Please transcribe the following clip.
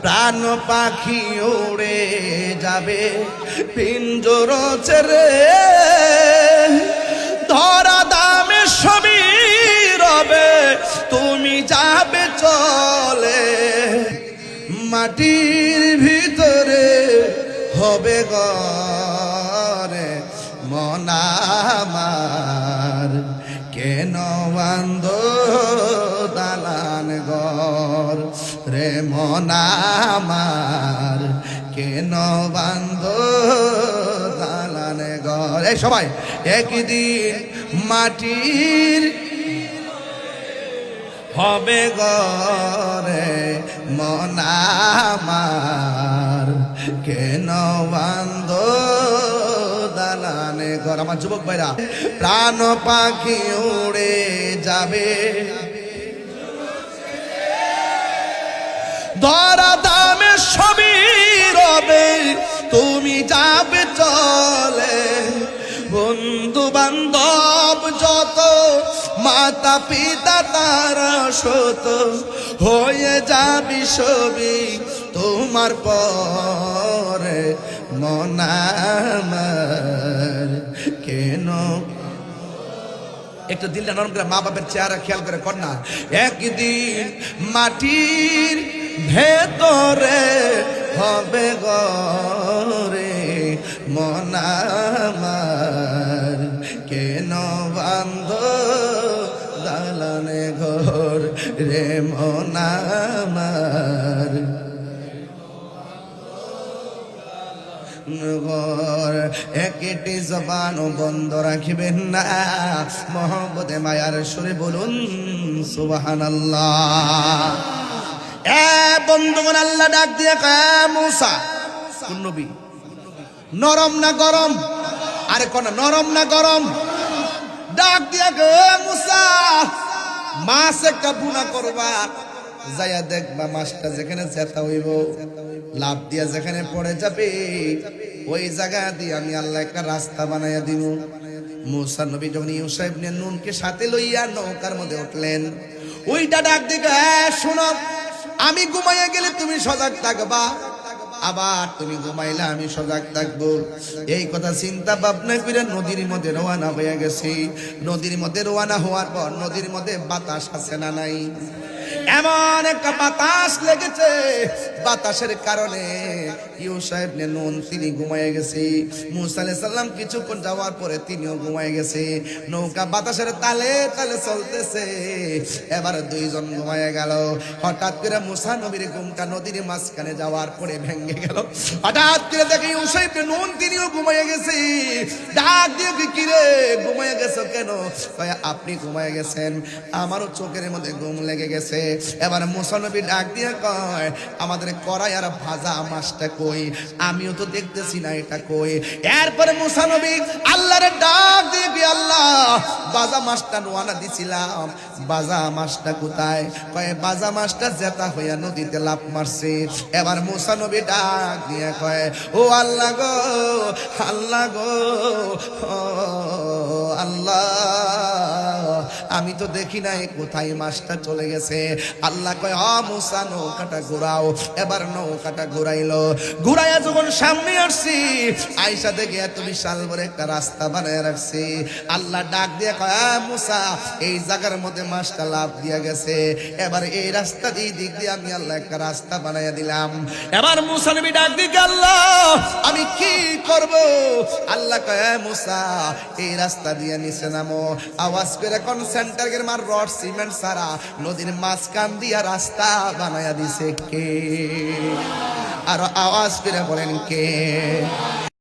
প্রাণ পাখি উড়ে যাবে পিঞ্জর ছেড়ে, ধরা দামে সবই রবে তুমি যাবে চলে, মাটির ভিতরে হবে ঘরে মন আমার, কেন বান্ধ দালান ঘর রে মন আমার, কেন বান্ধ দালান ঘর। এই সবাই একদিন মাটির হবে ঘরে মন আমার, কেন বান্ধ দালানে ঘর। আমার যুবক ভাইরা, প্রাণ পাখি উড়ে যাবে ধরা দামে সবই রবে তুমি যাবে চলে, বন্ধু বান্ধব যত মাতা পিতা তারা শত হয়ে যাবি সবই তোমার পরে মন আমার, কেন একটু দিলটা নরম করে মা বাপের চেহারা খেয়াল করে কর না। একদিন মাটির ভেতরে হবে ঘরে মন আমার, কেন বান্ধ দালানে ঘর রে মন আমার, একটি জবান বন্ধ রাখিবেন না, মহব্বতে মায়ার সুরে বলুন সুবহানাল্লাহ। এ বন্ধুগণ, আল্লাহ ডাক দিয়ে কয় মুসা, কোন নবী? নরম না গরম? আরে কোন নরম না গরম? ডাক দিয়ে কয় মুসা, মাছ একটা বুনা করবা, যাইয়া দেখবা মাছটা যেখানে জেতা হইব লাভ দিয়া যেখানে পড়ে যাবে ওই জায়গা দিয়ে আমি আল্লাহ একটা রাস্তা বানাইয়া দিব। মুসা নবী যখন ইউসা ইবনে নুনকে সাথে লইয়া নৌকার মধ্যে উঠলেন, ওইটা ডাক দিকে শোনো, আমি ঘুমাইয়া গেলে তুমি সজাগ থাকবা, আবার তুমি ঘুমাইলে আমি সজাগ থাকবো। এই কথা চিন্তা ভাবনা করে নদীর মধ্যে রওনা হয়ে গেছি। নদীর মধ্যে রওনা হওয়ার পর নদীর মধ্যে বাতাস আছে না নাই? এমন একটা বাতাস লেগেছে, বাতাসের কারণে ইউসা ইবনে নুন তিনি ঘুমায় গেছে। মুসা আলাইহিস সালাম কিছুক্ষণ যাওয়ার পরে তিনিও ঘুমায় গেছে। নৌকা বাতাসের তালে তালে চলতেছে, এবার দুইজন ঘুমায় গেল। হঠাৎ করে মুসা নবীর ঘুমটা নদীর মাঝখানে যাওয়ার পরে ভেঙে গেল। হঠাৎ করে দেখে ইউসা ইবনে নুন তিনিও ঘুমায় গেছে। ডাক দিয়ে কি রে ঘুমায় গেছো কেন? কয় আপনি ঘুমায় গেছেন, আমারও চোখের মধ্যে ঘুম লেগে গেছে। এবার মুসা নবী ডাক দিয়ে কয় আমাদের কড়াই আর ভাজা মাছটা কই? আমিও তো দেখতেছি না এটা কই। এরপরে মুসা নবী আল্লাহরে ডাক দিয়ে কি আল্লাহ ভাজা মাছটা নোয়ানা দিছিলাম, ভাজা মাছটা কোথায়? কয় ভাজা মাছটা জেতা হইয়া নদীতে লাফ মারছে। এবার মুসা নবী ডাক দিয়ে কয় ও আল্লাহ গো, আল্লাহ গো, আল্লাহ আমি তো দেখি নাই কোথায় মাছটা চলে গেছে। আল্লাহ কয় মুসা নৌকাটা ঘুরাও। এবার নৌকাটা ঘুরাইলো, ঘুরাইয়া যখন সামনে আসছি আইসা দেখে এত বিশাল বড় একটা রাস্তা বানায় রাখছি। আল্লাহ ডাক দিয়ে কয় মুসা এই জায়গার মধ্যে মাছটা লাফ দিয়া গেছে, এবার এই রাস্তা দিয়ে দিক দিয়ে আমি আল্লাহ একটা রাস্তা বানাইয়া দিলাম। এবার মুসা নবী ডাক দিয়ে আল্লাহ আমি কি করব? আল্লাহ কয় মুসা এই রাস্তা দিয়ে নিচে নামো। আওয়াজ করে কোন সেন্টারের মার রড সিমেন্ট সারা নদীর মাঝখান দিয়া রাস্তা বানায়া দিছে কে? আর আওয়াজ করে বলেন কে?